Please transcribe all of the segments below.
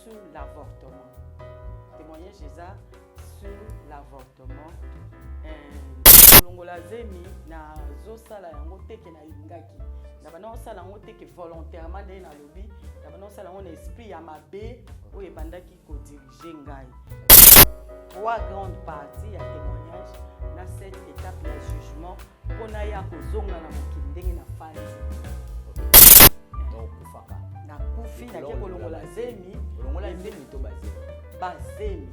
sur l'avortement. Témoignage sur l'avortement. Longola zemi na zosala yango teke na lingaki. Na bana osala yango teke volontairement de na lobby. Na bana osala yango na esprit ya mabe oyo ebandaki ko diriger ngai. Trois grandes parties ya témoignage na cette étape ya jugement pona ya kozonga na mokili ndenge na fandi. Donc kufaka. Na kufi na ke kolongola zemi, longola zemi to bazemi. Bazemi.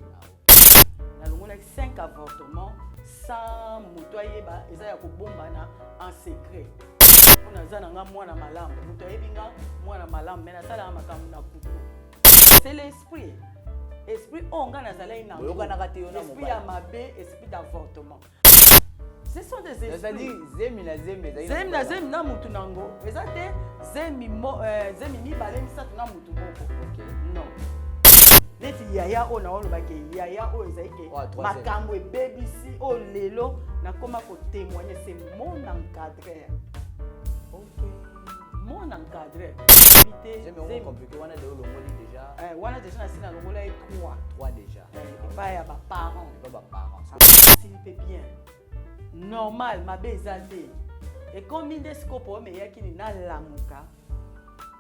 Na longola 5 avortements sans mutoyeba eza ya kobombana en secret. On a zana nga mwana malamu, mutoyebinga mwana malamu mais na sala makambo na kuku. C'est l'esprit. Esprit onga na zala ina. Esprit ya mabe, esprit d'avortement. Ce sont des esprits. C'est-à-dire zemi na zemi na mutu nango. Ezate zemi mi balemi satu na mutu boko. OK. Non. Neti yaya o na olobake yaya o ezaike makambo ebebisi o lelo na koma ko témoigner c'est mon encadreur. OK. Mon encadreur. C'est mais compliqué wana de longoli déjà. Wana déjà na sina longola 3 déjà. Pas ya ba parents. Pas ba parents. S'il peut bien. Normal mabe ezate. Et comme indescope mais yakini na lamuka.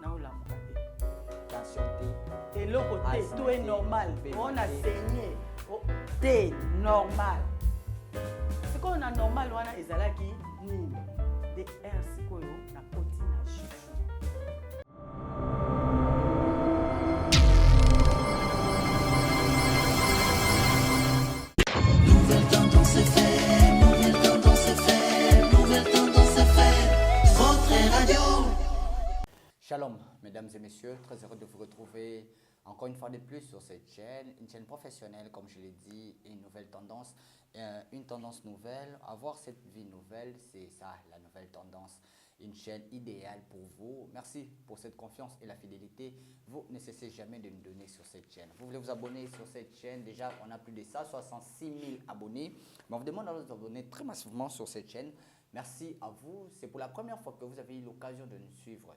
Na olamuka. Et l'autre côté, tout est normal. On a saigné. C'est normal. Ce qu'on a normal, on a ezalaki ni des airs koyo na koti na jugement. Nouvelle tendance est faite, nouvelle tendance est faite, nouvelle tendance est faite. Votre radio. Shalom, mesdames et messieurs, très heureux de vous retrouver encore une fois de plus sur cette chaîne, une chaîne professionnelle, comme je l'ai dit, une nouvelle tendance, une tendance nouvelle. Avoir cette vie nouvelle, c'est ça, la nouvelle tendance, une chaîne idéale pour vous. Merci pour cette confiance et la fidélité. Vous ne cessez jamais de nous donner sur cette chaîne. Vous voulez vous abonner sur cette chaîne, déjà on a plus de 166 000 abonnés, mais on vous demande de vous abonner très massivement sur cette chaîne. Merci à vous, c'est pour la première fois que vous avez eu l'occasion de nous suivre.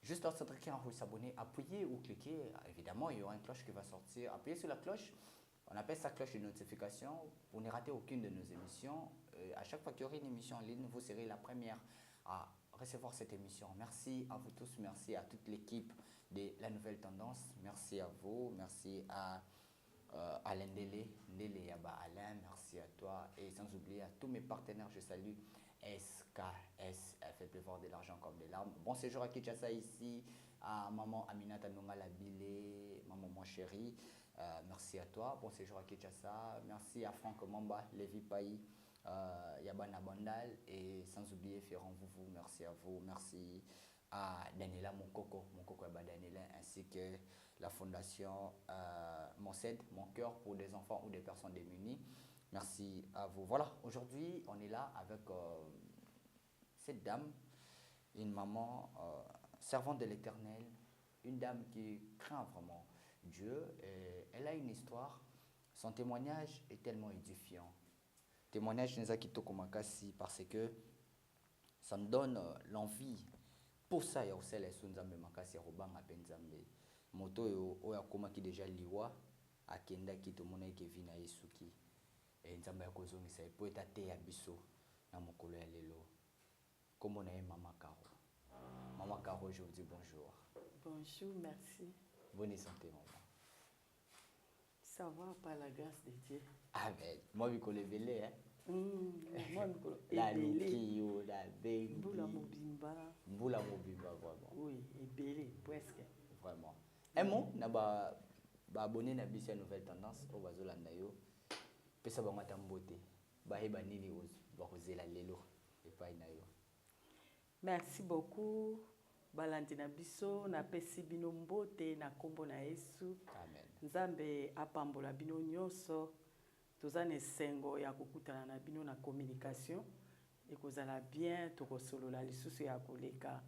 Juste lorsque vous en s'abonner, appuyez ou cliquez. Évidemment, il y aura une cloche qui va sortir. Appuyez sur la cloche. On appelle ça cloche de notification pour ne rater aucune de nos émissions. À chaque fois qu'il y aura une émission en ligne, vous serez la première à recevoir cette émission. Merci à vous tous. Merci à toute l'équipe de La Nouvelle Tendance. Merci à vous. Merci à Alain Ndele Yaba Alain. Merci à toi. Et sans oublier à tous mes partenaires, je salue SKS, elle fait pleuvoir de l'argent comme des larmes. Bon séjour à Kinshasa ici, à maman Aminata Nonga Labile, maman mon chéri, merci à toi. Bon séjour à Kinshasa, merci à Franck Mamba, Lévi Payi, Yabana Bandal et sans oublier Ferrand Vouvou, merci à vous. Merci à Daniela Monkoko Yaba Daniela, ainsi que la fondation Monsed, mon cœur pour des enfants ou des personnes démunies. Merci à vous. Voilà, aujourd'hui, on est là avec cette dame, une maman servante de l'Éternel, une dame qui craint vraiment Dieu. Et elle a une histoire. Son témoignage est tellement édifiant. Témoignage Nzaki Tokomakasi parce que ça me donne l'envie. Pour ça, il y a aussi les Sunzambe Makasi Robanga Benzambe. Moto yo yakoma ki déjà liwa akenda ki to mona Kevin Ayesuki. Et nzamba ya kozongisa po eta te ya biso na mokolo ya lelo. Comment on est Maman Caro? Maman Caro, je vous dis bonjour. Bonjour, merci. Bonne santé, maman. Ça va par la grâce de Dieu. Ah ben, moi je connais belé hein. Moi la Lukio, la Baby. Boula Mobimba. Boula Mobimba vraiment. Oui, et belé presque. Vraiment. Un mot na ba abonné na bisi nouvelle tendance au bazolanda yo. Pesa ba mata mbote. Ba heba nini ba kozela lelo epai na yo. Merci beaucoup. Balandina biso na pesi bino mbote na kombo na Yesu. Amen. Nzambe apambola bino nyonso. Tozane sengo ya kokutana na bino na communication. Ekozala bien tokosolola lisusu ya koleka.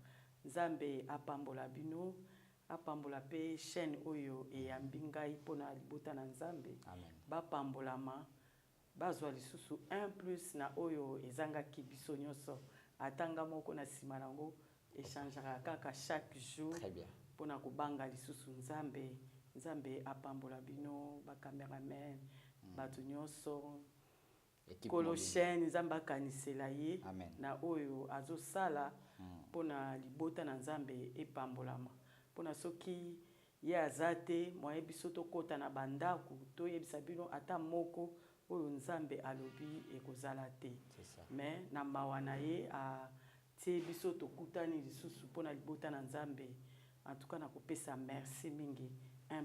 Nzambe apambola bino. Apambola pe chaîne oyo eyambi ngai pona libota na Nzambe. Amen. Bapambolama. Bazwa lisusu 1+ na oyo ezangaki biso nyonso. Atanga moko na sima nango échangera kaka chaque jour. Très bien. Pona kobanga lisusu Nzambe nzambe apambola bino bakameraman bato nyonso Équipe kolo mobile. chaîne nzambe akanisela ye Amen. na oyo azosala mpona libota na nzambe epambolama mpona soki ye aza te moye biso tokɔta na bandako toyebisa bino ata moko oyo nzambe alobi ekozala te C'est ça. me na mawa na ye atie biso tokutani lisusu mpona libota na nzambe antuka na kopesa merci mingi 1+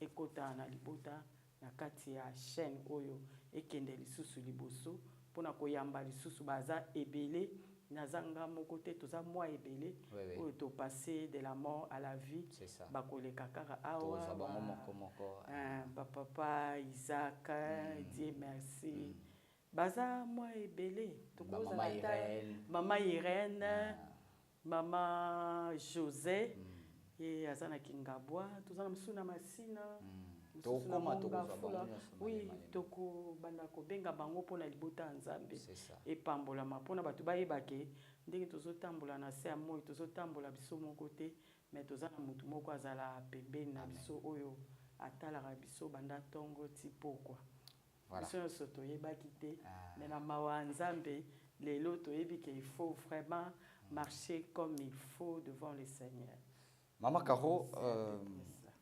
ekɔta na libota na kati ya chaîne oyo ekende lisusu liboso mpona koyamba lisusu baza ebele nazanga moko te toza mwa ebele Oui. oyo topase de la mort à la vie C'est ça. bakoleka kaka Toza bango awa moko. bapapa Isaac Dieu merci baza mwa ebele Mama Irène. mama Irène mama José ye aza na Kingabwa toza na mosusu na Masina mosusu na Tokoma Monga tokozwa Fula. bango nyonso Oui, malema. tokobanda kobenga bango mpona libota ya nzambe C'est ça. epambolama mpona bato bayebake ndenge tozotambola na se ya moi tozotambola biso moko te me toza na motu moko azala pembeni na biso oyo atalaka biso banda ntongo ti pokwa Voilà. biso nyonso toyebaki te me na mawa ya nzambe lelo toyebi ke il faut vraiment marcher comme il faut devant le Seigneur. Maman Caro,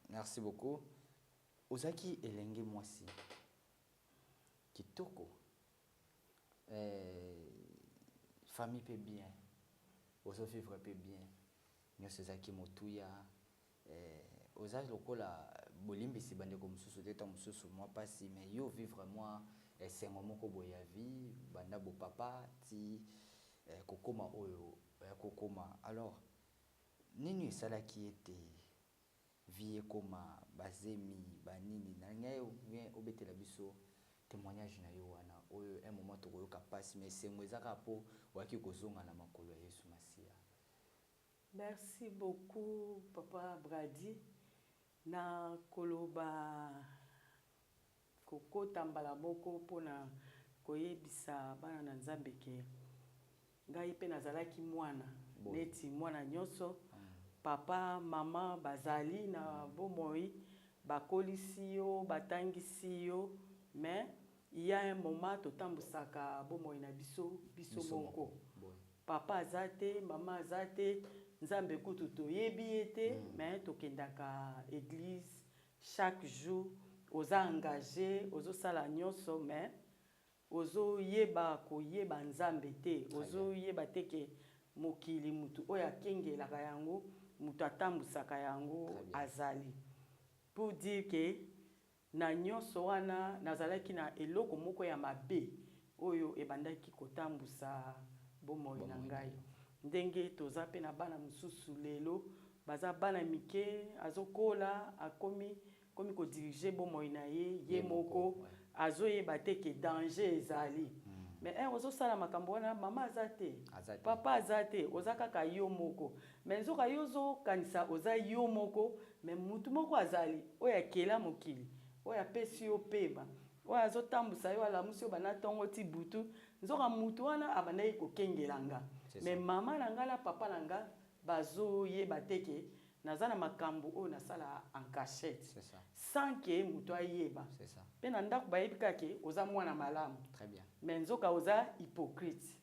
merci beaucoup. Ozaki elenge mwasi kitoko, famille peut bien, ozo vivre peut bien, nyonso ezaki motuya, oza lokola bolimbisi bandeko mosusu te ta mosusu mwa pasi mais yo vivre moi esengo moko boye ya vie banda bo papa ti kokoma oyo kokoma. Alors nini esalaki ete vie ekoma bazemi banini na ngai obetela biso témoignage na yo wana oyo un moment tokoyoka pasi mais esengo ezaka mpo waki kozonga na makolo ya Yesu Masiya. Merci beaucoup Papa Brady na koloba kokota mbala moko mpona koyebisa bana na nzambe ke ngai mpe nazalaki mwana neti mwana nyonso papa mama bazali na bomoi bakolisi yo batangisi yo mais il y a un moment totambusaka bomoi na biso moko papa aza te mama aza te nzambe kutu toyebi ye te mais tokendaka église chaque jour oza engagé ozosala nyonso mais ozoyeba koyeba nzambe te ozoyeba te ke mokili mutu oyo akengelaka yango mutu atambusaka yango azali pour dire ke na nyonso wana nazalaki na eloko moko ya mabe oyo ebandaki kotambusa bomoi na ngai ndenge toza pe na bana mosusu lelo baza bana mike azokola akomi kodirige bomoi na ye moko azoyeba te ke danger ezali mais ozosala makambo wana mama aza te papa aza te oza kaka yo moko mais nzoka yo ozokanisa oza yo moko mais mutu moko azali oyo akela mokili oyo apesi yo pema oyo azotambusa yo alamusi yo bana ntongo ti butu nzoka mutu wana abandaki kokengelanga mais mama na nga na papa na nga bazoyeba te ke naza na makambo oyo nasala en cachette sans ke mutu ayeba mpe na ndako bayebi kaka ke oza mwana malamu mais nzoka oza hypocrite.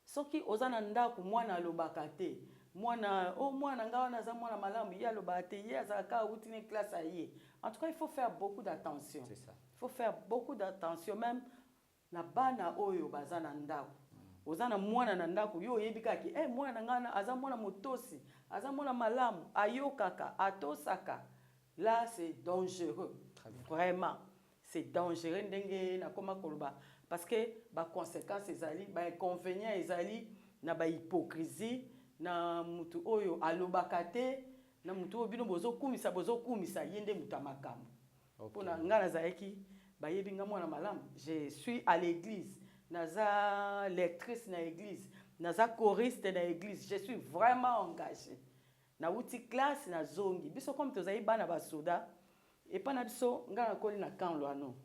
Soki oza na ndako mwana alobaka te mwana nga wana aza mwana malamu ye alobaka te ye azalaka awuti na classe aye. En tout cas il faut faire beaucoup d'attention. Il faut faire beaucoup d'attention même na bana oyo baza na ndako. Oza na mwana na ndako yo oyebi kaka ke mwana nga aza mwana motosi aza mwana malamu ayokaka atosaka. Là c'est dangereux. Vraiment c'est dangereux ndenge na koma koloba parce que ba conséquences ezali ba inconvénients ezali na ba hypocrisie na mutu oyo alobaka te na mutu oyo bino bozokumisa yende mutu amakambo pona nga nazalaki bayebi nga mwana malamu. Je suis à l'église naza lectrice na église naza choriste na église je suis vraiment engagé na uti classe na zongi biso comme tozali bana basoda et pas biso nga nakoli na camp Loano.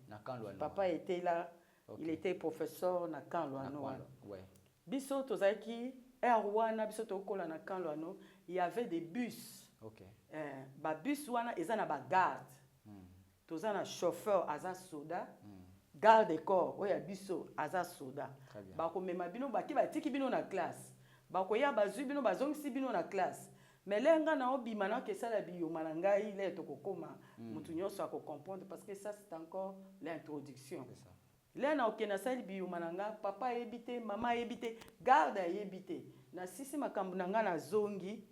Papa était là. Il était professeur na camp Loano. Biso tozaki erwana biso tokola na camp Loano, il y avait des bus. ba bus wana eza na ba garde toza na chauffeur aza soda garde corps oya biso aza soda bakomema bino baki batiki bino na classe bakoya bazwi bino bazongisi bino na classe mais lenga na obima na kesala biyoma na ngai le tokokoma mutu nyonso akocomprendre parce que ça c'est encore l'introduction le na okena sali biyoma na nga papa ayebite mama ayebite garde ayebite na sisi makambo na nga na zongi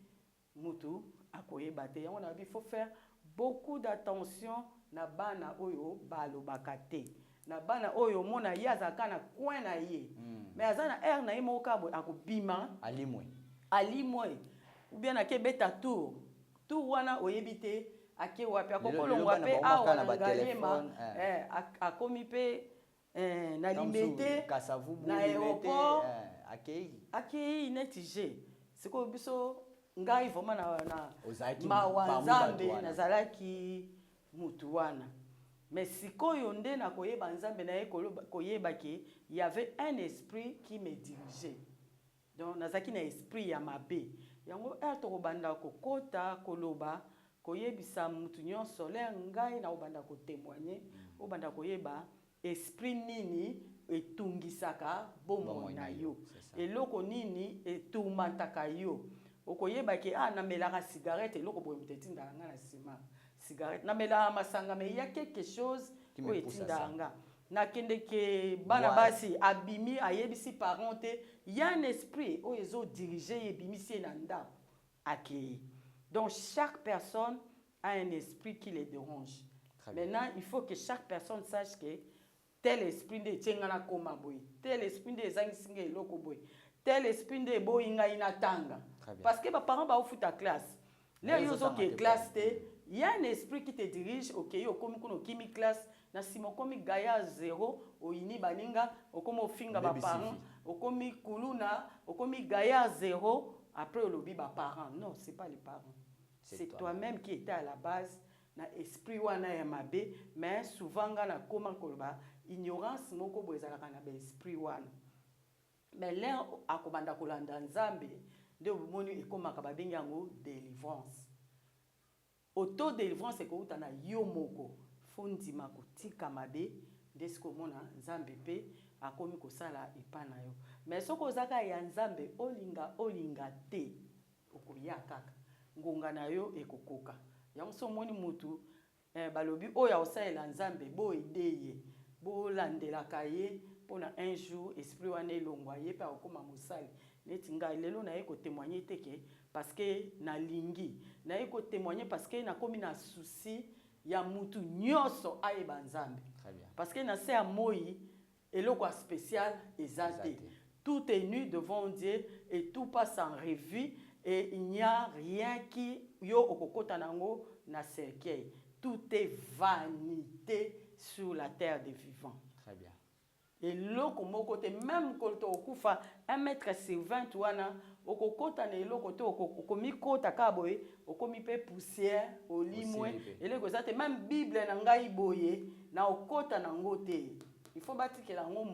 mutu akoyeba te yango na bi faut faire beaucoup d'attention na bana oyo balobaka te na bana oyo mona ye azaka na coin na ye mais azana air na ye moko akobima alimwe ou bien akebeta tour wana oyebite ake wapi akokolongwa pe awa na ngaliema akomi pe na limete na aéroport akei neti je sikoyo biso ngai vraiment na mawanzambe nazalaki mutu wana mais sikoyo nde na koyeba nzambe na ye koyeba ke y avait un esprit qui me dirigeait donc nazaki na esprit ya mabe yango tokobanda kokota koloba koyebisa mutu nyonso le ngai na obanda kotémoigner obanda koyeba esprit nini etungisaka bomoi na yo eloko nini etumataka yo okoyeba ke namelaka cigarette eloko boye mtetindaka nga na nsima cigarette namelaka masanga mais il y a quelque chose oyo etindaka nga nakende ke bana basi abimi ayebisi parent te ya un esprit oyo ezodirige ebimisi ye na ndako akei donc chaque personne a un esprit qui les dérange maintenant il faut que chaque personne sache que tel esprit nde etie na koma boye tel esprit nde ezangisi nga eloko boye tel esprit nde eboyi ngai natanga parce que baparent baofuta classe le yo ozoke classe te il y a un esprit qui te dirige okei okomi kuna okimi classe na nsima okomi gaya zéro oyini baninga okomi ofinga baparent okomi kuluna okomi gaya zéro après olobi baparent non c'est pas les parents c'est toi-même qui était à la base na esprit wana ya mabe mais souvent nga na koma koloba ignorance moko boye ezalaka na baesprit wana mais le akobanda kolanda nzambe nde omoni ekomaka babengi yango délivrance auto-délivrance ekouta na yo moko fo ndima kotika mabe nde siko omona nzambe mpe akomi kosala epa na yo mais soki ozaka ya nzambe olinga te okoya kaka ngonga na yo ekokoka yango so omoni mutu balobi oyo aosalela nzambe boyede ye bolandelaka ye mpona un jour esprit wana elongwa ye mpe akokoma mosali neti ngai lelo naye kotémoigne teke parce que nalingi naye kotémoigne parce que nakomi na souci ya mutu nyonso ayeba nzambe parce que na se ya moi eloko ya spécial eza te tout est nu devant Dieu et tout passe en revue et il n'y a rien qui yo okokota nango na cercueil tout est vanité sur la terre des vivants. Très bien. Et loko moko te même kolto okufa 1m20 wana okokota na eloko te okomi kota ka boye okomi pe poussière olimwe eleko zate même bible na ngai boye na okota nango te il faut batikela ngo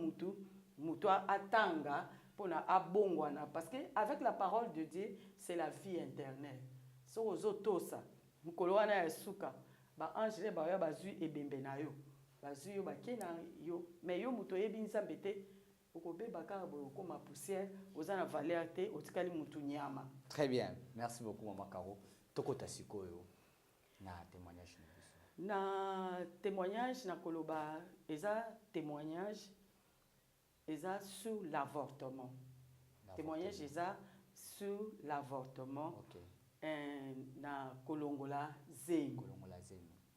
mutu atanga pona abongwana parce que avec la parole de Dieu c'est la vie éternelle so ozotosa mukolo wana ya suka ba ange ba ya bazui ebembe na yo bazui yo bakena yo mais yo muto yebi nzambe te okobeba kaka boye okoma poussière oza na valeur te otikali mutu nyama. Très bien, merci beaucoup Maman Caro. Tokota sikoyo na témoignage na témoignage na koloba eza témoignage eza sur l'avortement. Témoignage eza sur l'avortement. OK. Na kolongola zemi.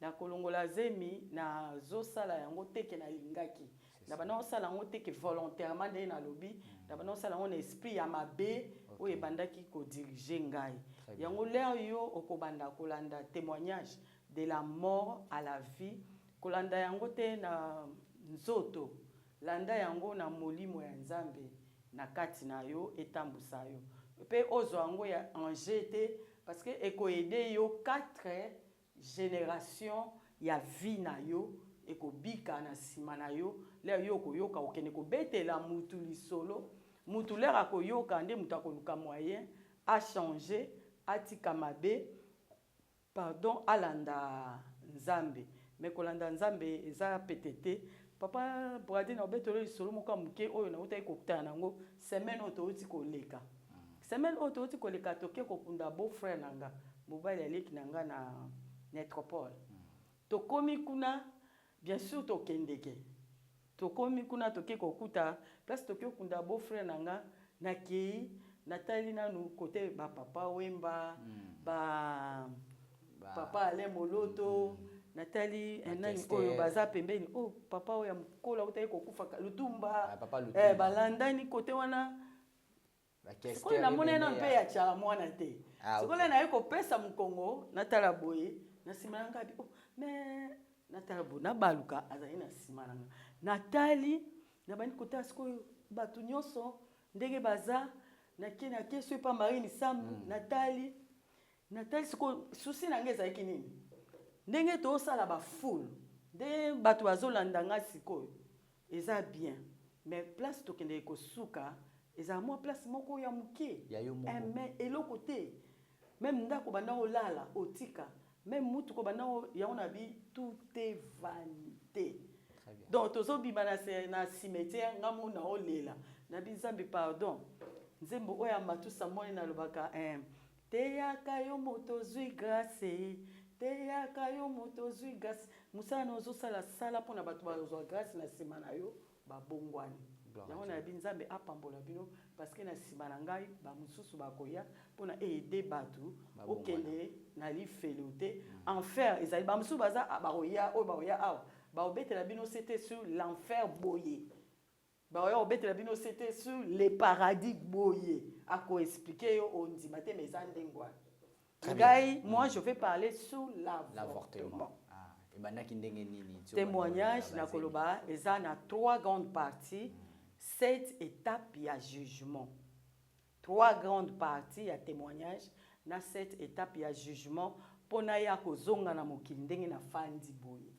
Na kolongola zemi na zosala yango teke na lingaki. Na bana osala yango teke volontairement nde na lobi. Na bana osala yango na esprit ya mabe oyo ebandaki ko diriger ngai. Yango leo yo okobanda kolanda témoignage de la mort à la vie. Kolanda yango te na nzoto. Landa yango na molimo ya nzambe na kati na yo etambusa yo. Pe ozo yango ya anjete parce que ekoyede yo 4 générations ya vie na yo ekobika na sima na yo le yo koyoka okene kobetela mutu lisolo mutu le akoyoka nde mutu akoluka moyen a changer atika mabe pardon alanda nzambe mais kolanda nzambe eza pétété papa bradi na obetolo lisolo moko muke oyo na utai kokutana nango semaine oyo touti koleka semaine oyo touti koleka toke kokunda beau-frère nanga mobali aleki nanga na métropole tokomi kuna bien sûr tokendeke tokomi kuna toke kokuta place toke kokunda beau-frère nanga nakei natali nanu côté ba papa Wemba papa ale moloto natali enani oyo baza pembeni oh papa oyo mkola utai kokufa lutumba balandani côté wana sikoyo namoni na mpe ya tshaka mwana te sikoyo naye kopesa mokongo natala boye na nsima na ngai oh mais natala boye nabaluka azali na nsima na ngai natali na bandi kotala sikoyo bato nyonso ndenge baza nake so epa Marine Sambu natali sikoyo susi na ngai ezalaki nini ndenge tosala bafoule nde bato bazolanda nga sikoyo eza bien mais place tokende kosuka eza mwa place moko ya muke mais eloko te même ndako banda olala otika même mutu ko banda yango na bi tout est vanité donc tozobima na cimetière ngamu na olela na bizambi pardon nzembo oya matusa moni na lobaka teyaka yo moto zui grâce teyaka yo moto zui grâce musala na ozosala sala mpona bato bazwa grâce na nsima na yo babongwani yango na bi nzambe apambola bino parce que na nsima na ngai bamosusu bakoya mpona aide bato okende na lifelo te enfer ezali bamosusu baza bakoya oyo bakoya awa baobetela bino c'était sur l'enfer boye baoya obetela bino c'était sur le paradis boye akoexplike yo ondima te mais eza ndenge wana ngai moi je vais parler sur l'avortement témoignage na koloba eza na 3 grandes parties 7 étapes ya jugement 3 grandes parties ya témoignage na 7 étapes ya jugement mpona ya kozonga na mokili ndenge na fandi boye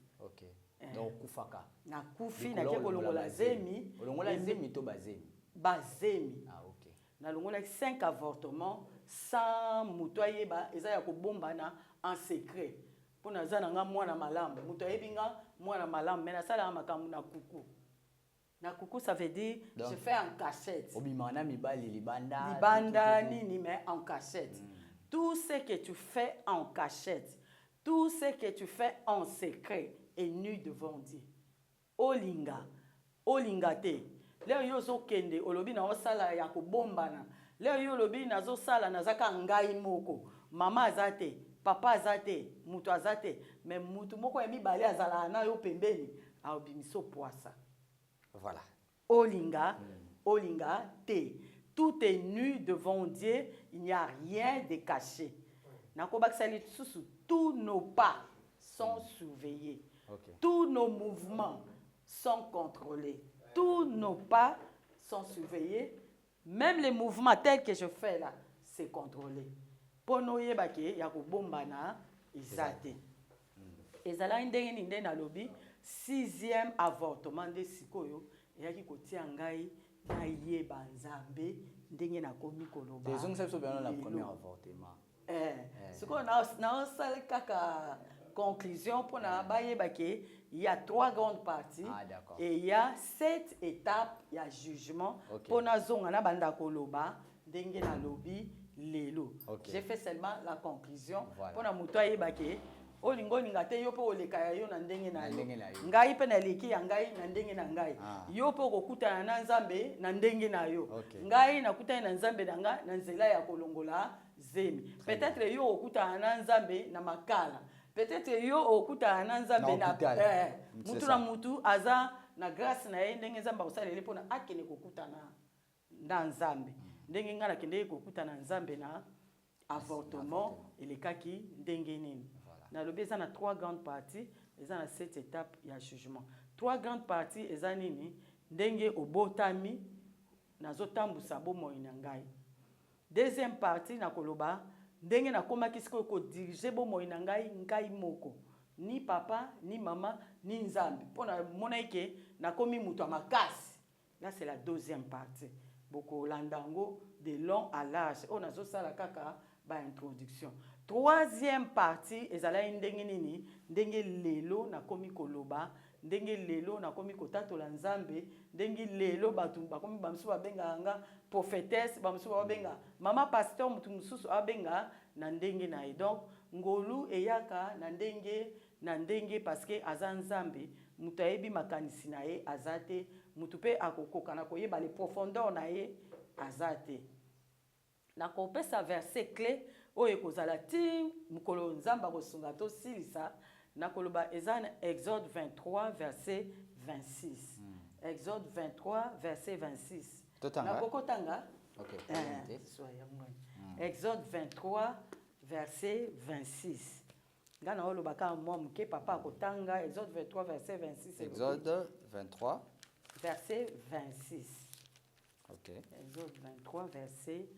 donc kufaka na kufi na ke kolongola zemi olongola zemi to bazemi bazemi na longola 5 avortements sans mutu ayeba eza ya kobombana en secret mpona aza na nga mwana malamu mutu ayebi nga mwana malamu mais nasalaka makambo na kuku ça veut dire donc, je fais en cachette obimana mibali libanda nini mais en cachette tout ce que tu fais en cachette tout ce que tu fais en secret est nu devant Dieu olinga te leo yo ozokende olobi na osala ya kobombana leo yo olobi nazosala nazaka ngai moko mama aza te papa aza te mutu aza te mais mutu moko ya mibale azala na yo pembeni aobimiso poisa voilà olinga te tout est nu devant Dieu il n'y a rien de caché nakobakisa lisusu tous nos pas sont surveillés tous nos mouvements sont contrôlés tous nos pas sont surveillés même les mouvements tels que je fais là c'est contrôlé pono yebake ya kobombana izate ezala ndenge ninde na lobi 6e avortement de sikoyo yaki kotia ngai na yeba nzambe ndenge na komi koloba ezongisa biso bana la premier avortement sikoyo na osala kaka conclusion pour il y a 3 grandes parties et il y a 7 étapes il y a jugement pour na zonga na banda koloba ndenge na lobi lelo j'ai fait seulement la conclusion pour na muto ayebake olingo ngate yo po oleka yo na ndenge na yo ngai pe na leki ya ngai na ndenge na ngai yo po kokutana na nzambe na ndenge na yo ngai nakutana na nzambe na nzela ya kolongola zemi peut-être yo okutana na nzambe na makala peut-être yo okutana na nzambe na mutu na mutu aza na grâce na ye ndenge nzambe akosaleli mpona akende kokutana na nzambe ndenge nga nakende kokutana na nzambe na avortement elekaki ndenge nini nalobi eza na 3 grandes parties eza na 7 étapes ya jugement 3 grandes parties eza nini ndenge obotami nazotambusa bomoi na ngai deuxième partie nakoloba ndenge nakomaki sikoyo kodirige bomoi na ngai moko ni papa ni mama ni nzambe mpona mona eke nakomi mutu ya makasi là c'est la deuxième partie bokolanda yango de long à large oyo nazosala kaka baintroduction Troisième partie, ezalaki ndenge nini, ndenge lelo na komi koloba, ndenge lelo na komi kotatola nzambe, ndenge lelo batu bakomi bamsusu babenga nga prophétesse, bamsusu babenga mama pasteur, mutu mususu abenga na ndenge na ye. Donc ngolu eyaka na ndenge parce que aza nzambe, mutu ayebi makanisi na ye azate, mutu pe akokoka na koyeba les profondeurs na ye azate. Na kopesa verset clé oyo ekozala ti mukolo nzamba kosunga to silisa na koloba eza na Exode 23 verset 26. Exode 23 verset 26. Na kokotanga? OK. Exode 23 verset 26. Ngana oloba ka mo mke papa kotanga Exode 23 verset 26. Exode 23 verset 26. OK. Exode 23 verset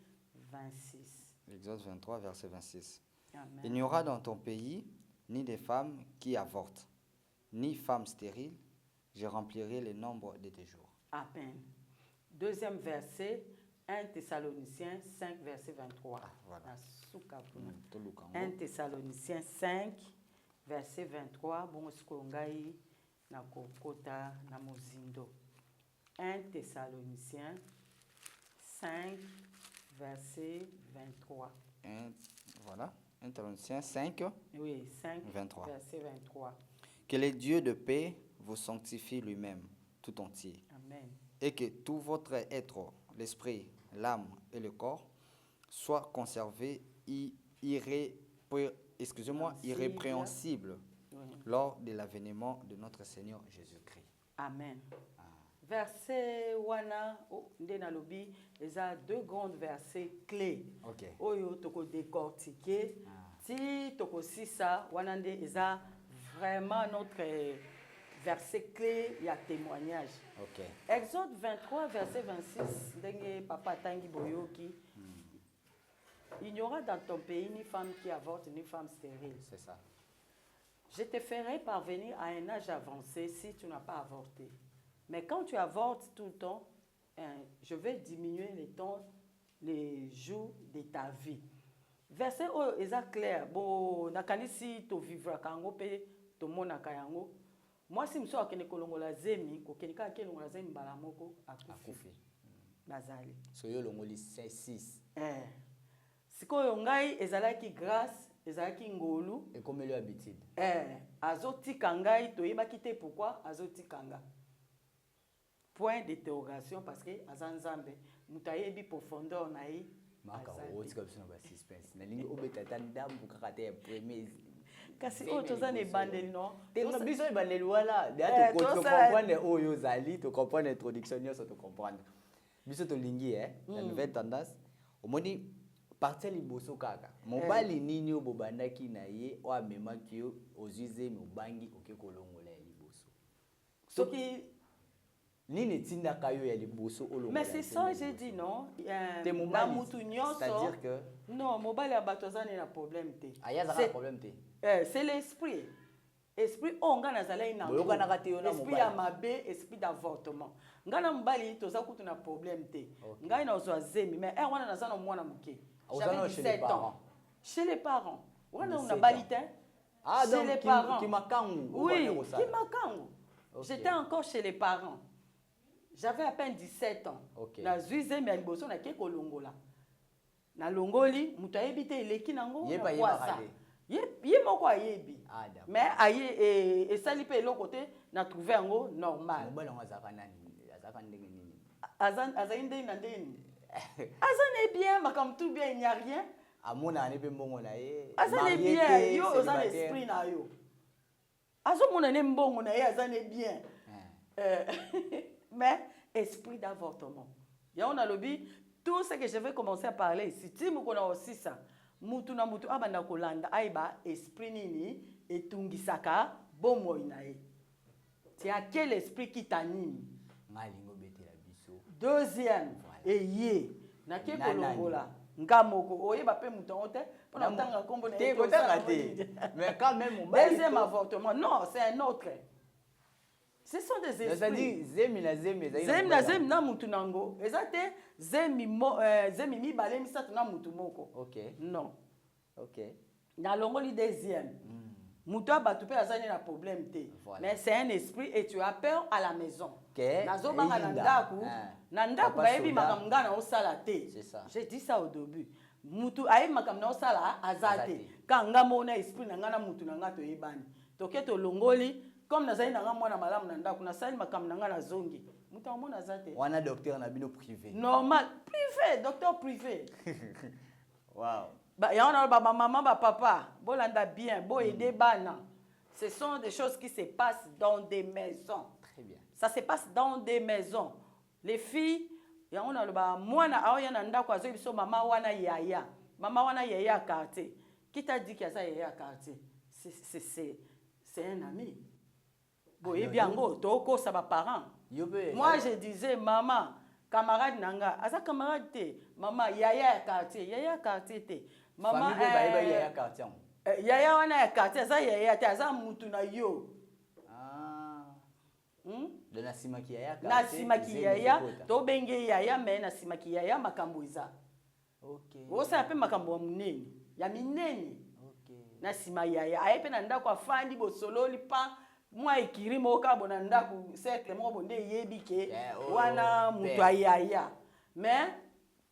26. Exode 23, verset 26. Amen. Il n'y aura dans ton pays ni des femmes qui avortent, ni femmes stériles. Je remplirai le nombre de tes jours. Amen. Deuxième verset, 1 Thessaloniciens 5, verset 23. Ah, voilà. 1 Thessaloniciens 5, verset 23. Bon, skolongai na kokota na mozindo. 1 Thessaloniciens 5, verset 23. Voilà. 1 Thessaloniciens 5, oui, 5 23. Verset 23. Que le Dieu de paix vous sanctifie lui-même, tout entier. Amen. Et que tout votre être, l'esprit, l'âme et le corps, soient conservés irrépréhensibles lors de l'avènement de notre Seigneur Jésus-Christ. Amen. Verset wana ndena lobi eza deux grands versets clés. OK. Oyo toko décortiquer ti toko sisa wana nde eza vraiment notre verset clé ya témoignage. OK. Exode 23 verset 26 ndenge papa tangi boyoki. Il n'y aura dans ton pays ni femme qui avorte ni femme stérile. C'est ça. Je te ferai parvenir à un âge avancé si tu n'as pas avorté. Mais quand tu avortes tout le temps, je vais diminuer les jours de ta vie. Verset oyo eza clair. Bon, nakanisi to vivra kango pe to mona kayango. Moi si mso akene kolongola zemi, ko kenika kelongola zemi mbala moko akufi. Bazali. So yo longoli 6. Sikoyo ngai ezalaki grâce, ezalaki ngolu. Et comme le habitude. Azotika ngai toyebaki te pourquoi azotika nga. Point d'interrogation parce que azanzambe mutayebi profondeur na yi maka oti comme ça na suspense na lingi obetata ndambu kakate premier kasi o tozane bandeli non te na biso bandeli wala de to comprendre oyo zali to comprendre introduction nyonso to comprendre biso to lingi la nouvelle tendance omoni partir liboso kaka mobali nini obobandaki na ye o amemaki yo ozuze mobangi oke kolongola ya liboso soki Nini tinda kayo ya liboso olo. Mais c'est ça j'ai dit non. C'est-à-dire que non, mobile abatozane na problème te. Aya za problème te. C'est l'esprit. Esprit onga nazala ina. Esprit ya mabe, esprit d'avortement. Ngana mbali toza kutu na problème te. Ngai na ozwa zemi mais wana nazana mwana muke. J'avais 17 ans. Chez les parents. Wana una balite. Ah donc les parents. Qui makangu. Oui, qui makangu. J'étais encore chez les parents. J'avais à peine 17 ans. Na zuize me liboso na ke kolongola. Na longoli mutu ayebi te eleki nango na kwasa. Ye moko ayebi. Mais aye esali pe eloko te na trouver yango normal. Mobali ngo azaka nani? Azaka ndenge nini? Azali ndenge na ndenge. Azane bien makam tout bien il n'y a rien. Amona ne pe mbongo na ye. Azane bien yo ozane esprit na yo. Azomona ne mbongo na ye azane bien. Mais esprit d'avortement. Ya on a lobby tout ce que je vais commencer à parler ici. Si mu kona aussi ça. Mutu na mutu abanda kolanda aiba esprit nini etungisaka bomo inae. C'est à quel esprit qui t'anime? Malingo betela biso. Deuxième eye na ke kolongola. Ngamoko oyeba pe mutu ote pona tanga kombo na te kotanga te. Mais quand même on deuxième avortement. Non, c'est un autre. Ce sont des esprits. C'est-à-dire zemi na zemi na mutu nango. Ezate zemi mi balé misatu na mutu moko. OK. Non. OK. na longoli deuxième muto batu pe azani na problème te mais c'est un esprit et tu as peur à la maison nazo banga na ndaku bayebi makambo ngana osala te j'ai dit ça au début mutu ayi makambo na osala azate kanga mona esprit na ngana mutu na ngato yebani toke to longoli comme nazali na nga mwana malamu na ndaku nasali makambo na ngana zongi mutu amona azate wana docteur na bino privé normal privé docteur privé wow il y a un maman, papa, bolanda bien, bo aider bana. Ce sont des choses qui se passent dans des maisons. Très bien. Ça se passe dans des maisons. Les filles, il y a un moi na aoya nanda kwa zo biso mama wana yaya. Mama wana yaya quartier. Qui t'a dit qu'il y a ça yaya quartier? C'est un ami. Bo et bien go toko ça va parents. Moi je disais maman camarade nanga, asa camarade te, maman yaya quartier te. Maman yaya quartier. Yaya wana ya quartier, ça yaya te, asa mutu na yo. De nasima ki yaya quartier. Nasima ki yaya, to benge yaya mais nasima ki yaya makambo iza. OK. Osa pe makambo munene, ya minene. OK. Nasima yaya, ayepe na ndako afandi bo sololi pa moi ekiri moka bona ndaku cercle mo bonde yebi ke wana mutu ayaya mais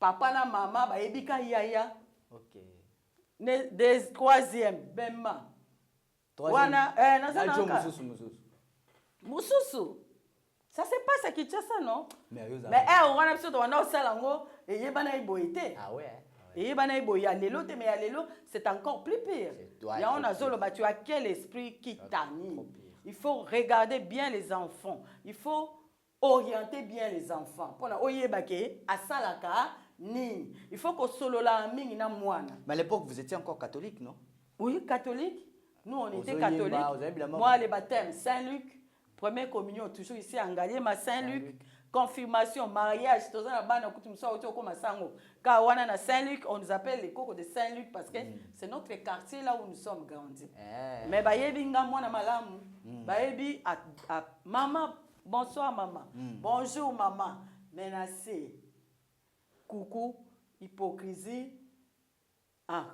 papa na mama ba yebika yaya. OK. Ne des troisième bemma wana nazana mususu ça se passe à Kinshasa non mais wana biso to wana osala ngo eyebana iboité ah ouais eyebana iboya lelo te mais ya lelo c'est encore plus pire ya on azolo ba tu as quel esprit qui t'anime. Il faut regarder bien les enfants. Il faut orienter bien les enfants. Pour oyebake asalaka ni. Il faut que solola mingi na mwana. Mais à l'époque vous étiez encore catholique, non? Oui, catholique. Nous on était catholiques. Moi les baptêmes Saint-Luc, première communion toujours ici à Ngaliema Saint-Luc, confirmation, mariage, tout ça bana kutumsa oto comme sango. Car wana na Saint-Luc, on nous appelle les cocos de Saint-Luc parce que c'est notre quartier là où nous sommes grandis. Mais bayebi nga mwana malamu. Baby, maman, bonsoir maman, bonjour maman, menacé, coucou, hypocrisie,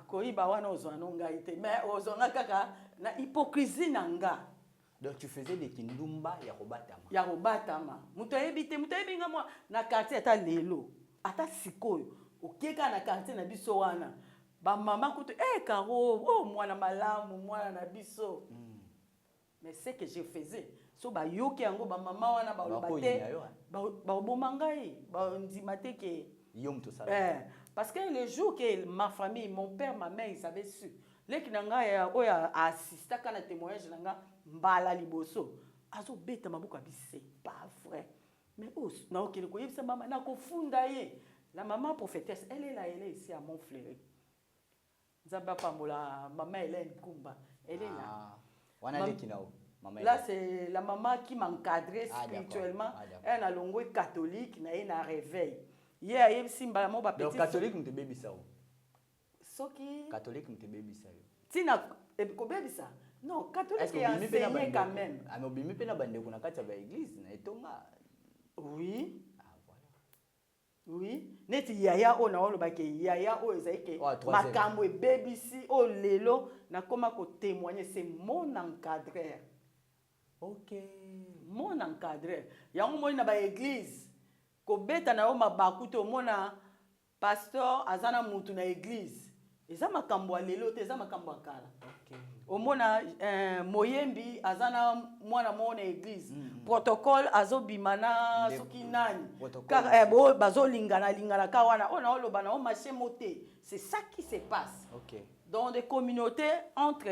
koiba wana ozwanonga ite, mais ozonga kaka na hypocrisie nanga. Donc tu faisais des kindumba ya robatama. Ya robatama. Mutoyebi nga mwa na quartier ata lelo, ata sikoyo, okeka na quartier na biso wana. Ba maman kutu karo, oh mwana malamu, mwana na biso. Mais c'est que je faisais. So ba yoki yango ba maman wana ba lobate. Ba bomangai, ba ndimate ke yom to ça. Parce que le jour que ma famille, mon père, ma mère, ils avaient su. Leki nanga ya oya assista kana témoignage nanga mbala liboso. Azo beta mabuka bi c'est pas vrai. Mais na okele ko yebisa mama na ko funda ye. La maman prophétesse, elle est ici à Montfleury. Nzamba pambola maman Hélène Kumba. Elle est là. Là, c'est la maman qui m'encadrait spirituellement. Elle a longue catholique, elle a un réveil. Hier, il y a simba mo ba petit. Donc catholique nous te baby ça. Soki catholique nous te baby ça. Tina ko baby ça. Non, catholique est enseigné quand même. Ah mais bimi pe na bande kuna kati ba église na etonga. Oui. Ah voilà. Oui, neti yaya o na oloba ke yaya o ezaike makambo e baby si o lelo na koma ko témoigner c'est mon encadreur. OK, mon encadreur. Yango mo na ba église ko beta na o mabaku to mona pasteur azana mutu na église. Eza makambo a lelo te eza makambo akala. OK. O mona moyembi azana mwana mona église. Protocole azobimana soki nani. Car bazo lingana ka wana ona oloba na o marché moté. C'est ça qui se passe. OK. Dans des communautés entre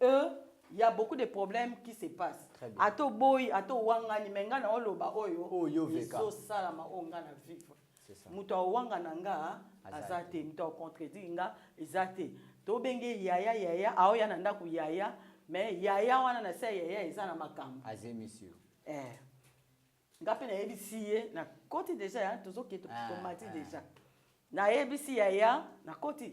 eux, il y a beaucoup de problèmes qui se passent. Ato boy, ato wangani mengana oloba oyo veka. So salama ongana vivre. C'est ça. Muto wanga nanga azate, muto contredire nga ezate. To benge yaya aoya nanda ku yaya, mais yaya wana na se yaya ezana makambo. Azé monsieur. Ngape na ebisiye na koti déjà tozoki to tomati déjà. Na ebisi yaya na koti.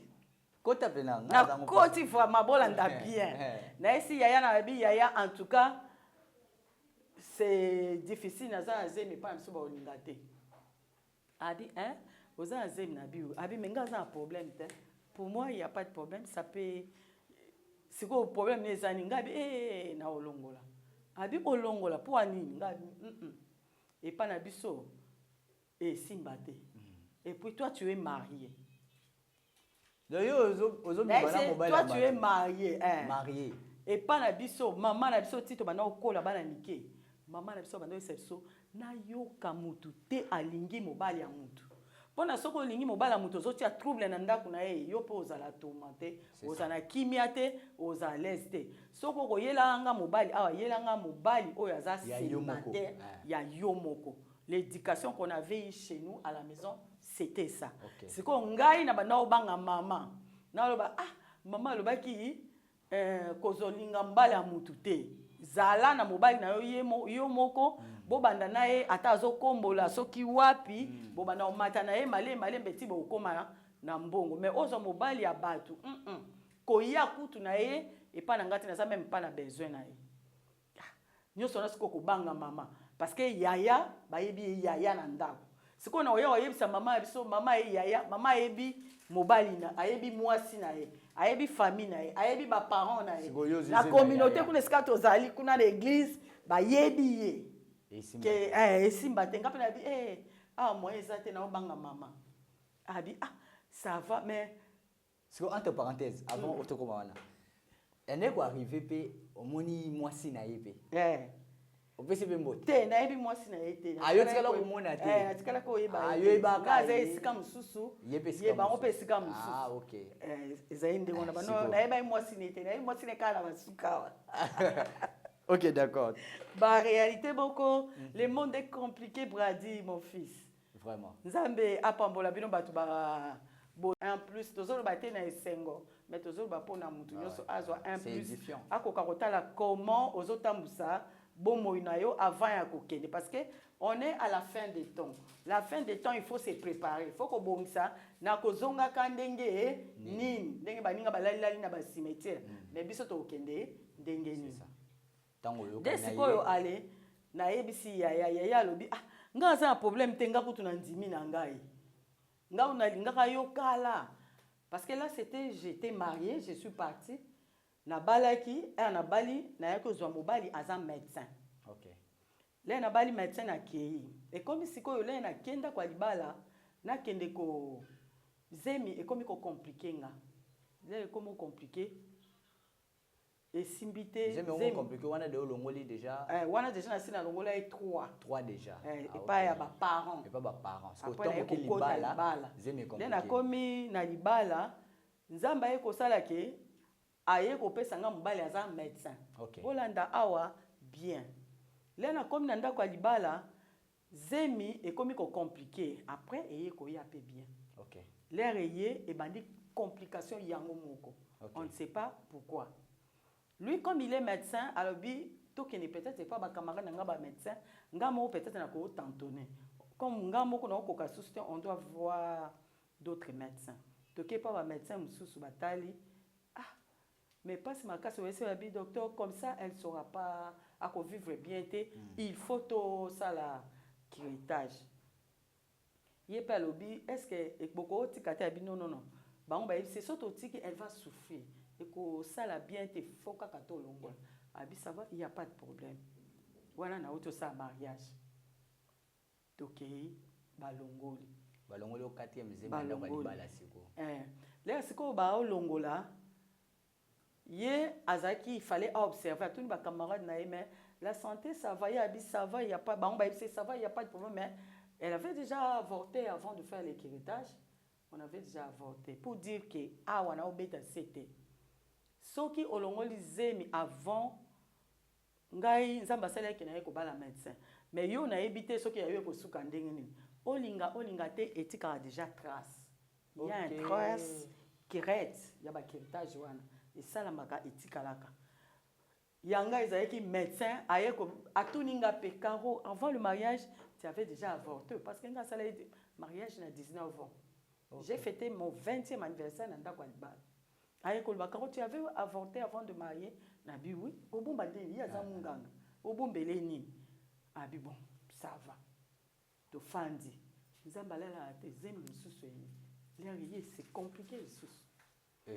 Kota pena na koti fois mabolanda bien. Na esi yaya na bi yaya en tout cas c'est difficile na za zemi pa mso ba olingate. Abi oza zemi na bi abi menga za un problème te. Pour moi il y a pas de problème, ça peut sikoyo problème ezani ngabi na olongola abi olongola po anini ngabi et pas na biso simba te et puis toi tu es marié. Toi tu es marié marié et pas na biso maman na biso tito bana okola bana mike maman na biso bana eseso na yoka mutu te alingi mobali ya mutu pona soko lingi mobali ya mutu ozotia trouble na ndako na ye yo pe ozala tomate ozala kimia te ozala l'aise te soko koyela nga mobali awa yela nga mobali oyo aza célibataire ya yo moko. L'éducation qu'on avait eu chez nous à la maison c'était ça. C'est ko ngai na bana obanga mama na loba mama lobaki kozolinga mbala ya mutu te zala na mobali na yo moko bobanda na ye ata azokombola soki wapi bobanda omata na ye male mbeti bokoma na mbongo mais ozo mobali ya batu koya kutu na ye epa na ngati na za même pas na besoin na ye nyoso na siko kobanga mama parce que yaya bayebi yaya na ndako siko na oya oyebisa mama biso mama ye yaya mama yebi mobali na ayebi mwasi na ye ayebi famille na ye ayebi ba parents na ye la communauté kuna sika tozali kuna na église bayebi ye ke esimba te ngapi na bi moi ezate na obanga mama abi ça va mais siko entre parenthèses avant otokoma wana ene ko arriver pe omoni mwasi na ye pe opesi pe mbote te na yebi mwasi na ye te ayo tikala ko mona te tikala ko yeba ayo ba ka za esika mususu ye ba ope esika mususu OK ezainde ngona bano na yeba mwasi na ye te na yebi mwasi na kala basuka OK d'accord ba réalité boko le monde est compliqué Brady mon fils vraiment nzambe apambola bino batu ba en plus tozolo baté na esengo mais tozolo ba pona mutu nyoso azwa un plus akoka kotala comment ozotambusa bomo inayo avant ya kokende parce que on est à la fin des temps. La fin des temps il faut se préparer. Il faut ko bongisa na kozonga ka ndenge nini ndenge baninga balali na ba cimetière mais biso to kokende ndenge nini. Tango yo kana sikoyo ale na yebisi ya lobi nga za problème tenga kutu na ndimi na ngai. Nga unalingaka yo kala parce que là c'était j'étais mariée, je suis partie na balaki na bali na yako zwa mobali aza médecin. OK. Là na bali médecin na kei. Et comme sikoyo là na kenda kwa libala na kende ko zemi et comme ko compliqué nga. Là comme compliqué. Et simbité zemi compliqué wana de longoli déjà. Wana déjà na sina longola et 3 déjà. Et pas ya ba parents. Et pas ba parents. Parce que tant que libala zemi compliqué. Là na komi na libala nzamba e ko sala ke aye ko pesa nga mobali aza médecin. OK. Bolanda awa bien. Là na komi na ndako libala zemi e komi ko compliqué après eye ko ya pe bien. OK. L'air eye e bandi complication yango moko. On ne sait pas pourquoi. Lui comme il est médecin alors bi to que peut-être pas ba camarade nga ba médecin ngamo peut-être na ko tantonner. Comme ngamo ko na ko ka sustain on doit voir d'autres médecins. To que pas ba médecin mususu batali mais pas si ma casse au docteur comme ça elle saura pas à vivre bien il faut tout ça la héritage il pas lobby est-ce que beaucoup tikate abi non ba on ba c'est surtout tiki elle va souffrir et que ça la bien te faut ka kato longo abi ça va il y a pas de problème voilà na auto ça mariage donc balongoli au 4e zema na balibala siko là siko ba longola Hier, Azaki, il fallait observer tous les camarades mais la santé ça va, ça va, il y a pas ça va, il y a pas de problème mais elle avait déjà avorté avant de faire l'éhéritage. On avait déjà avorté pour dire que on a obéi c'était. Ce qui olongoli zemi avant ngai nzamba sala ki na ko bala médecin. Mais yo na évité ce qui a eu ko suka ndenge nini. Olinga te etika déjà trace. Il y a un trace qui reste, il y a ba héritage wana. Et ça la maka etikalaka yanga ezaki médecin ayeko atuninga pekaro avant le mariage tu avais déjà avorté parce que nga sala mariage na 19 ans. J'ai fêté mon 20e anniversaire dans Dakwalibal. Ayeko le bakaro tu avais avorté avant de marier na bi oui obomba ndeni yaza munganga obombele ni abi bon ça va to fandi nzambalala te zemi mususu yi c'est compliqué mususu.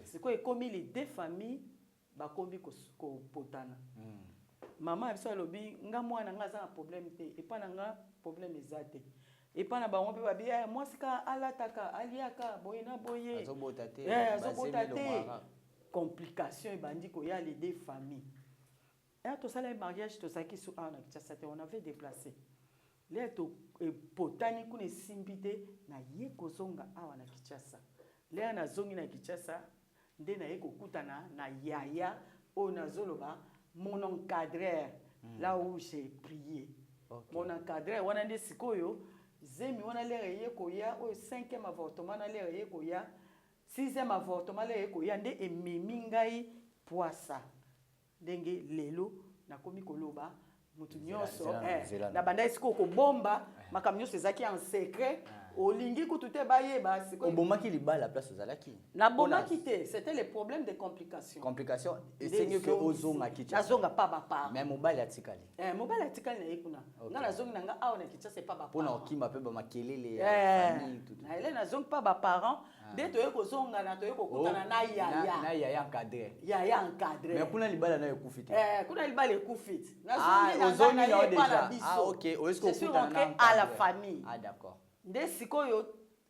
C'est quoi comme les deux familles bakombi kopotana. Maman a besoin lobi nga mwana nga za problème te et pas nga problème ezate. Et pas na ba on peut ba bien moi sika alataka aliaka boyena boye. Azobotate. Azobotate. Complication bandi ko ya les deux familles. Et tout ça le mariage tout ça qui sous ana on avait déplacé. Les to potani kune simbite na ye kozonga awa na Kinshasa. Les na zongi na Kinshasa nde na ye kokutana na yaya o na zoloba mon encadreur là où j'ai prié. Okay. Mon encadreur wana nde sikoyo zemi wana lere ye koya o 5e avortement na lere ye koya 6e avortement lere ye koya nde ememi ngai poisa ndenge lelo nakomi koloba mutu nyonso na banda esiko ko bomba makambo nyonso ezaki en secret olingi kutute bayeba siko obomaki libala place ozalaki na bomaki te c'était le problème de complications et c'est que ozonga kicha azonga pa ba pa mais mobile atikali mobile atikali na yekuna nga na zongi nanga awa na kicha c'est pas ba pona okima pe ba makelele ya famille tout na ele na zongi pa ba parents de to yeko zonga na to yeko kutana na yaya encadré yaya encadré mais kuna libala na ekufiti kuna libala ekufiti na zongi na yo déjà OK est-ce que kutana à la famille d'accord nde sikoyo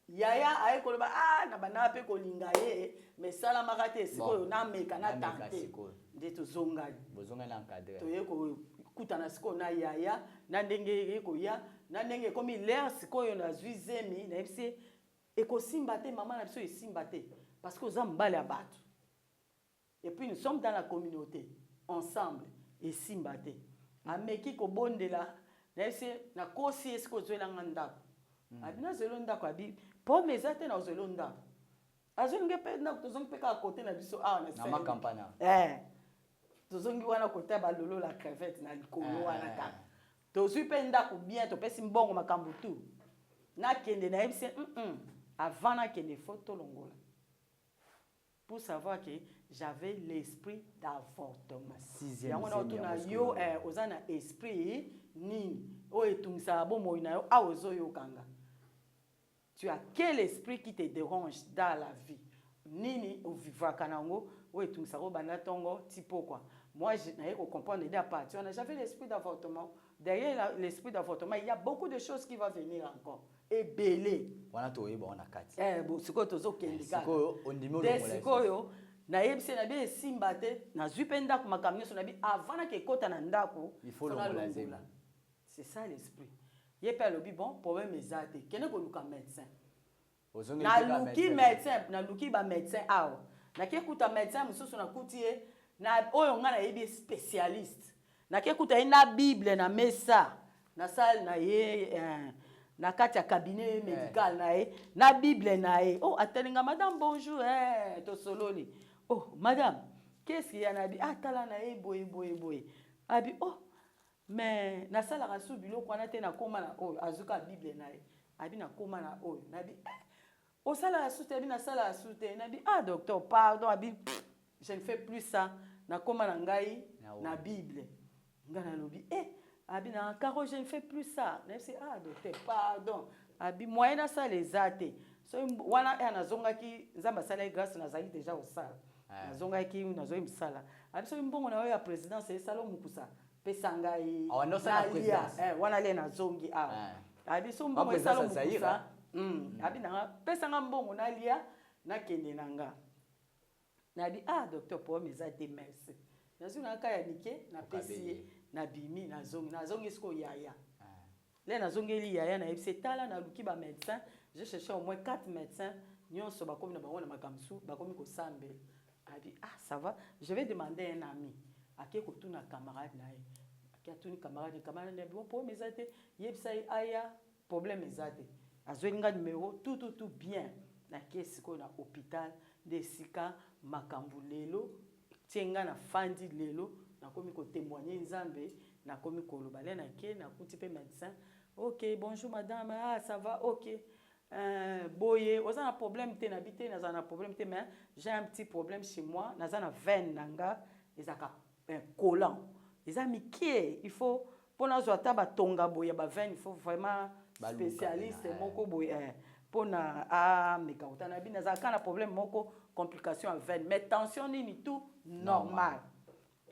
yaya aye koloba na bana pe kolinga ye mais sala makate sikoyo na meka na tante nde tozonga bozonga na encadré to ye ko kutana sikoyo na yaya na ndenge ye ko ya na ndenge komi l'air sikoyo na zuizemi na epsi ekosimba te maman na biso esimba te parce que oza mbale ya bato et puis nous sommes dans la communauté ensemble esimba te ameki kobondela na epsi na kosi esiko ozwelanga ndako abina zelo ndako abi po mezate na zelo ndako azonge pe na tozongi pe ka côté na biso na ma campagne tozongi wana côté ba lolo la crevette na likolo wana ka tozui pe ndako bien to pesi mbongo makambo tu na kende na ebisi avant na kende photo longola pour savoir que j'avais l'esprit d'avortement. Yango na otuna yo ozana esprit nini o etungisa bo moina yo aozo yo kanga. Tu as quel esprit qui te dérange dans la vie? Nini o vivra kanango o etungisa ro bana tongo tipo quoi. Moi je n'ai pas comprendre dès à partir. J'avais l'esprit d'avortement. Derrière l'esprit d'avortement, il y a beaucoup de choses qui vont venir encore. Et belé. Wana to yeba ona kati. Bon siko tozo kendika. Siko ondimo lo mola. Siko yo na yebise na bi simba te na zupenda ku makamyo so na bi avant na ke kota na ndako. Il faut le mola. C'est ça l'esprit. Yepe lobi bon problème ezate. Kene ko luka médecin. Ozongi na luki médecin, na luki ba médecin awo. Na ke kuta médecin mususu na kutie na oyo nga na yebi spécialiste. Na ke kuta ina Bible na mesa. Na salle na ye na kati ya cabinet médical na ye na Bible na ye. Oh atelinga madame bonjour to sololi. Oh madame qu'est-ce qu'il y a na bi tala na ye boye. Abi oh mais na sala ka su biloko na te na koma na oh azuka Bible na ye. Abi na koma na oh na bi o sala su te bi na sala su te na bi docteur pardon abi je ne fais plus ça na koma na ngai na Bible. Ngana lobi abi na karo je ne fais plus ça. Na c'est docteur pardon. Abi moyen na ça les ate. So wana na zonga ki nzamba sala grâce na zali déjà au sala. Na zonga ki na zo imsala. Abi so mbongo na ya président c'est salo mukusa. Pesa ngai. Wana sala présidence. Wana le na zongi abi so mbongo salo mukusa. Abi na pesa nga mbongo na lia na kende nanga. Na bi docteur pour mes ate merci. Na zuna kaya nike na pesi na bimi na zongi sko yaya. Là na zongeli yaya na ebse tala na luki ba médecin, j'ai cherché au moins 4 médecins, nyonso ba komi na bango na makamsu, ba komi ko sambe. A dit ça va, je vais demander un ami. Ake ko tuna camarade na ye. Ake tuni camarade na bon pour mes ate, yebsa aya problème ezate. Azoinga numéro tout bien. Na kesi ko na hôpital de sika makambu lelo, tienga na fandi lelo, na komi ko témoigner nzambe. Na komi kolobale na ke na kuti pe médecin. OK, bonjour madame. Ça va? OK. Boye, oza na problème te na bité, na za na problème te mais j'ai un petit problème chez moi, na za na veine nanga, ezaka collant. Eza mikie, il faut pona zo ata tonga boye ba veine, il faut vraiment spécialiste moko boye pona meka utana bi na za kana problème moko complication à veine mais tension nini tout normal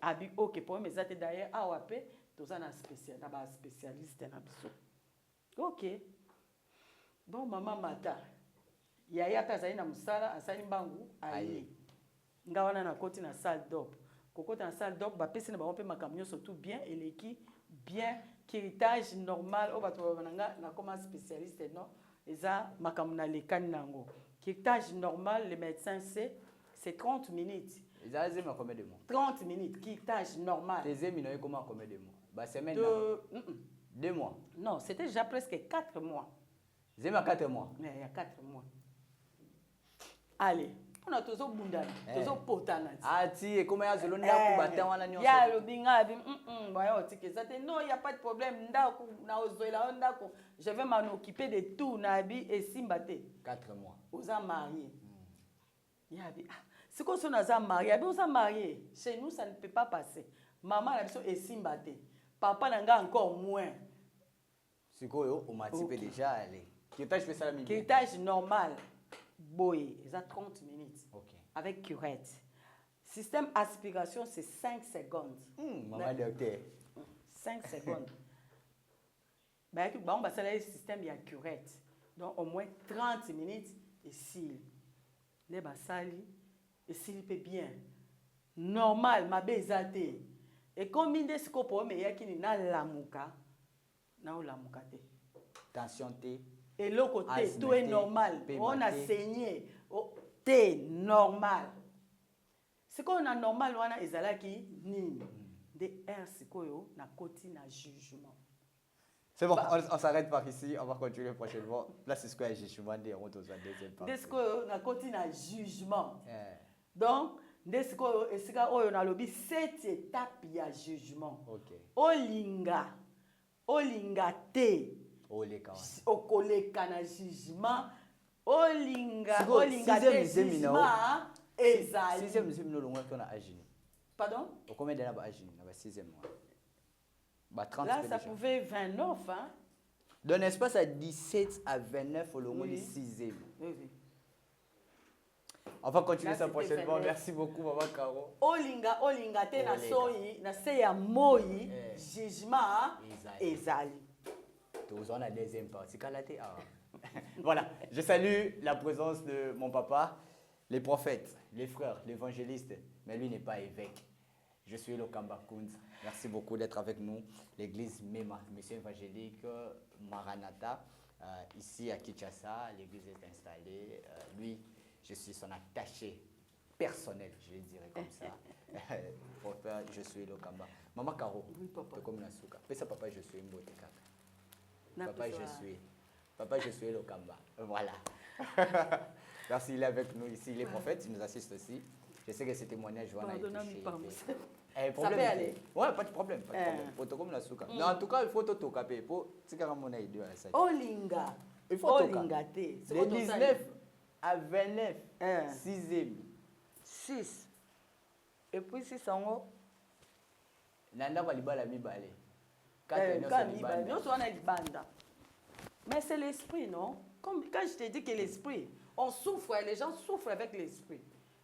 abi ok problème eza te d'ailleurs awa pe toza na spécialiste na biso ok bon mama mata yaya pe azali na mosala asali mbangu aye nga wana nakoti na salle d'op kokota na salle d'op bapesi na bango mpe makambo nyonso tout bien eleki bien kiritage normal oyo bato babananga nakoma spécialiste non eza makambo na lekani nango kiritage normal le médecin c'est 30 minutes. Ils ont combien de mois? 30 minutes, kiritage normal. Tes amis n'ont comment combien de mois? Bah semaine. 2 mois. Non, c'était déjà presque 4 mois. Ils ont 4 mois. Mais il y a 4 mois. Allez, on a tous au bundana, tous au potana. Ah ti, et comment y a zolo ndaku batin wana nyonso? Ya lo binga bi bayo tike ça non, il y a pas de problème ndaku na ozoela ndaku. Je vais m'en occuper de tout na bi et simbate. 4 mois. Vous êtes mariés. Ya bi si qu'on soit marié, on s'est marié. Chez nous, ça ne peut pas passer. Maman a besoin de simbate. Papa n'a encore moins. Si on m'a typé déjà, allez. Kiritage fait ça la minute. Kiritage normal. Boy, ils ont 30 minutes. Ok. Avec curette. Système aspiration, c'est 5 secondes. Maman docteur. 5 secondes. Ben, on va le système, il y a curette. Donc, au moins 30 minutes et s'il. Les basali. Et s'il peut bien. Normal, ma bezate. Et comme il dit que mais il y a qui n'a lamuka. N'a lamuka te. Tension T. Et l'autre côté, tout est normal. On a saigné. T normal. C'est qu'on a normal, on a ezalaki ni. Des R, c'est qu'on a côté na jugement. C'est bon, on s'arrête par ici, on va continuer prochainement. Là, c'est ce que j'ai jugement, on va la deuxième partie. Dès qu'on a côté na jugement. Donc, dès qu'on a lobby, cette étape, il y a jugement. Ok. Olinga te. Okoleka na jugement. Olinga te jugement. Ezali. 6e musim no longa tona agini. Pardon? Au combien d'années ba agini na ba 6e mois? Ba 30 là ça pouvait 29 hein. D'un espace à 17 à 29 au long du 6e. Oui. On va continuer ça prochainement. Merci beaucoup Maman Caro. Olinga te na soyi na se ya moyi jugement ezali. Tous on a deuxième partie kalate. Voilà, je salue la présence de mon papa, les prophètes, les frères, l'évangéliste, mais lui n'est pas évêque. Je suis le Kamba Kunz. Merci beaucoup d'être avec nous. L'église Mema, Mission évangélique Maranatha, ici à Kinshasa. L'église est installée. Lui, je suis son attaché personnel, je le dirais comme ça. Prophète, je suis le Kamba. Maman Caro, oui, papa. comme la souka. Mais ça, papa, je suis Mbote Kaka. Papa, je suis le Kamba. Voilà. Merci, il est avec nous ici. Il est prophète, il nous assiste aussi. Je sais que ce témoignage va toucher. Ça peut aller. Ouais, pas de problème. Pas de problème. Faut comme la souka. Mais en tout cas, il faut tout caper. Pour mon idée à ça. Olinga. Il faut tout caper. De 19 à 29, 6e. 6. Et puis 6 en Nanda va libala mibale. 4 libanda. Mais c'est l'esprit, non? Comme quand je te dis que l'esprit, on souffre, les gens souffrent avec l'esprit.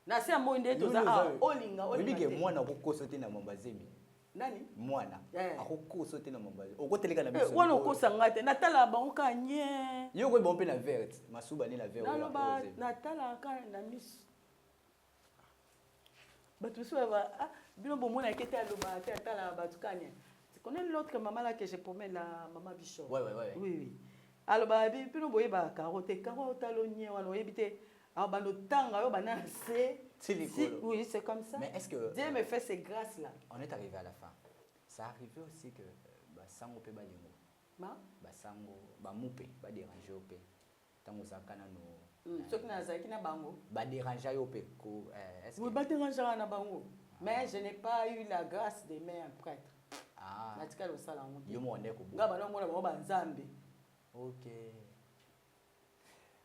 Nasi a monde to za olinga. Oui, que moi na ko sauter na mambazemi. Nani? Mwana. Ako sauter na mambazemi. Okoteleka na biso. Wana ko sangate natala ba okanye. Yo ko bompe na verte, masuba ni na verte. Na ba natala ka na mis. Batu so ba bino bomona kete aloba te atala batukanye. Tu connais l'autre maman là que j'ai promis la maman Bishop. Ouais. Oui. Alors bah bino boye ba carotte talonnier wana oyebite. Alors bah le temps yo banana c'est oui, c'est comme ça. Mais est-ce que Dieu me fait ces grâces là. On est arrivé à la fin. Ça arrivait aussi que basango pe balingo. Basango ba mupe ba déranger au pe. Tango zakana no. Ce qui n'a zaki na bango. Ba déranger au pe ko est-ce que oui, ba déranger na bango. Mais je n'ai pas eu la grâce d'aimer un prêtre. Natika lo sala ngo. Yo mo ndeko. Ngaba no mona ba nzambe. OK.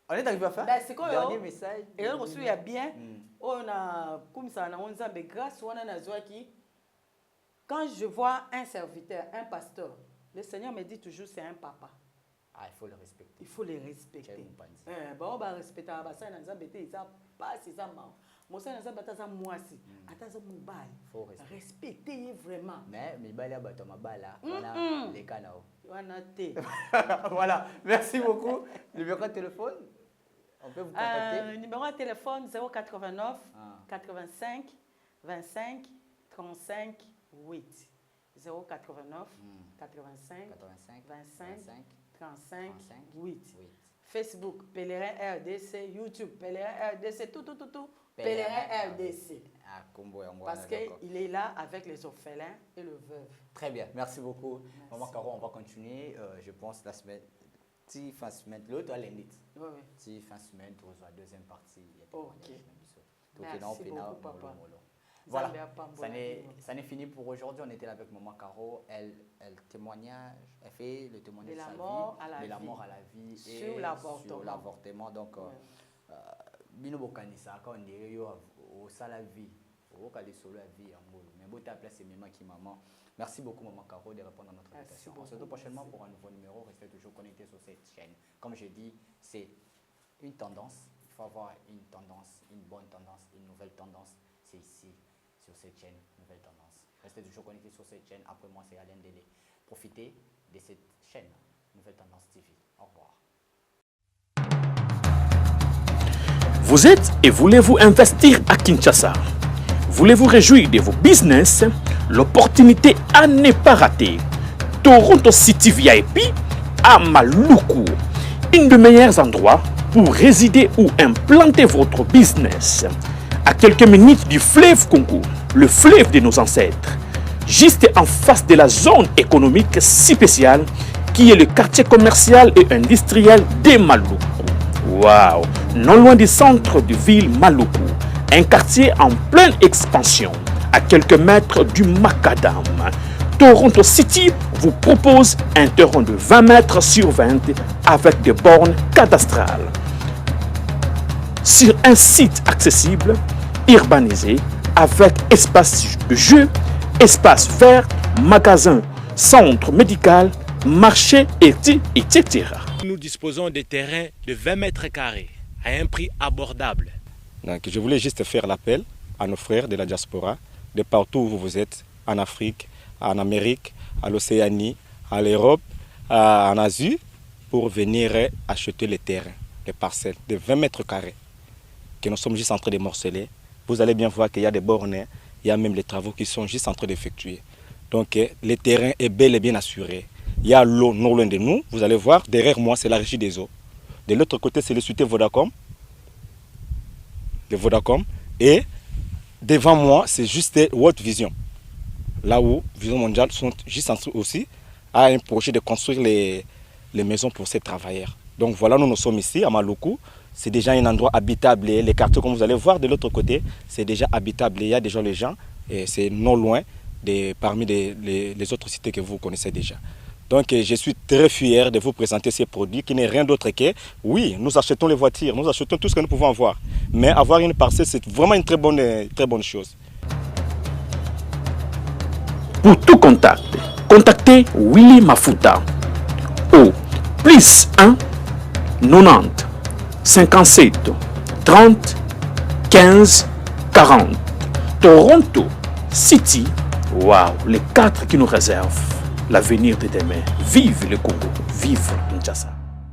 On est arrivé à faire dernier message. Et on reçoit bien. On a comme ça on nzambe grâce wana na zwaki. Quand je vois un serviteur, un pasteur, le Seigneur me dit toujours c'est un papa. Ah, il faut le respecter. Il faut les respecter. Quel Mpanzi. Bon, bah respecter bassin dans Zambie, ça passe ça mal. Moi ça dans Zambie ça moi si. Attends ça mobile. Faut respecter vraiment. Mais mibali abato mabala wana les canaux. Wana té. Voilà, merci beaucoup. Numéro de téléphone? On peut vous contacter. Numéro de téléphone 089 85 25 35 8. 089 85 25 35 8. Facebook, Pèlerin RDC, YouTube, Pèlerin RDC, tout. Pèlerin RDC. Ah, combo, parce qu'il est là avec les orphelins et le veuve. Très bien, merci beaucoup. Merci. Maman Caro, on va continuer, je pense, la semaine. Si fin semaine, l'autre à lundi. Oui. Si fin semaine, tu reçois la deuxième partie. Ok. Merci beaucoup, papa. Voilà, ça n'est fini pour aujourd'hui. On était là avec Maman Caro. Elle fait le témoignage de sa vie, de la mort à la vie sur et l'avortement. sur l'avortement. Donc, bino bokanisa quand on dirait au la vie, au cas de solo la vie en molo. Mais bon, ta place c'est maman. Merci beaucoup Maman Caro de répondre à notre invitation. On se retrouve prochainement pour un nouveau numéro. Restez toujours connectés sur cette chaîne. Comme je dis, c'est une tendance. Il faut avoir une tendance, une bonne tendance, une nouvelle tendance. C'est ici, sur cette chaîne, Nouvelle Tendance. Restez toujours connectés sur cette chaîne. Après moi, c'est Alain Délé. Profitez de cette chaîne, Nouvelle Tendance TV. Au revoir. Vous êtes et voulez-vous investir à Kinshasa? Voulez-vous réjouir de vos business? L'opportunité à ne pas rater. Toronto City VIP à Maluku. Un des meilleurs endroits pour résider ou implanter votre business. À quelques minutes du fleuve Congo, le fleuve de nos ancêtres, juste en face de la zone économique si spéciale qui est le quartier commercial et industriel de Maluku. Waouh! Non loin du centre de ville Maluku, un quartier en pleine expansion, à quelques mètres du Macadam. Toronto City vous propose un terrain de 20 mètres sur 20 avec des bornes cadastrales. Sur un site accessible, urbanisé, avec espace de jeu, espace vert, magasin, centre médical, marché, etc. Nous disposons de terrains de 20 mètres carrés à un prix abordable. Donc, je voulais juste faire l'appel à nos frères de la diaspora, de partout où vous êtes, en Afrique, en Amérique, à l'Océanie, à l'Europe, en Asie, pour venir acheter les terrains, les parcelles de 20 mètres carrés que nous sommes juste en train de morceler. Vous allez bien voir qu'il y a des bornes, il y a même les travaux qui sont juste en train d'effectuer. Donc le terrain est bel et bien assuré. Il y a l'eau non loin de nous, vous allez voir, derrière moi c'est la régie des eaux. De l'autre côté c'est le société Vodacom. Et devant moi c'est juste World Vision. Là où Vision Mondiale sont juste en train aussi à un projet de construire les maisons pour ces travailleurs. Donc voilà, nous sommes ici à Maluku. C'est déjà un endroit habitable. Les quartiers, comme vous allez voir de l'autre côté, c'est déjà habitable. Il y a déjà les gens et c'est non loin parmi les autres cités que vous connaissez déjà. Donc je suis très fier de vous présenter ces produits qui n'est rien d'autre que, oui, nous achetons les voitures, nous achetons tout ce que nous pouvons avoir. Mais avoir une parcelle, c'est vraiment une très bonne chose. Pour tout contact, contactez Willy Mafuta au +1 90 57 30 15 40. Toronto City, waouh, les 4 qui nous réservent l'avenir de demain. Vive le Congo, vive Kinshasa.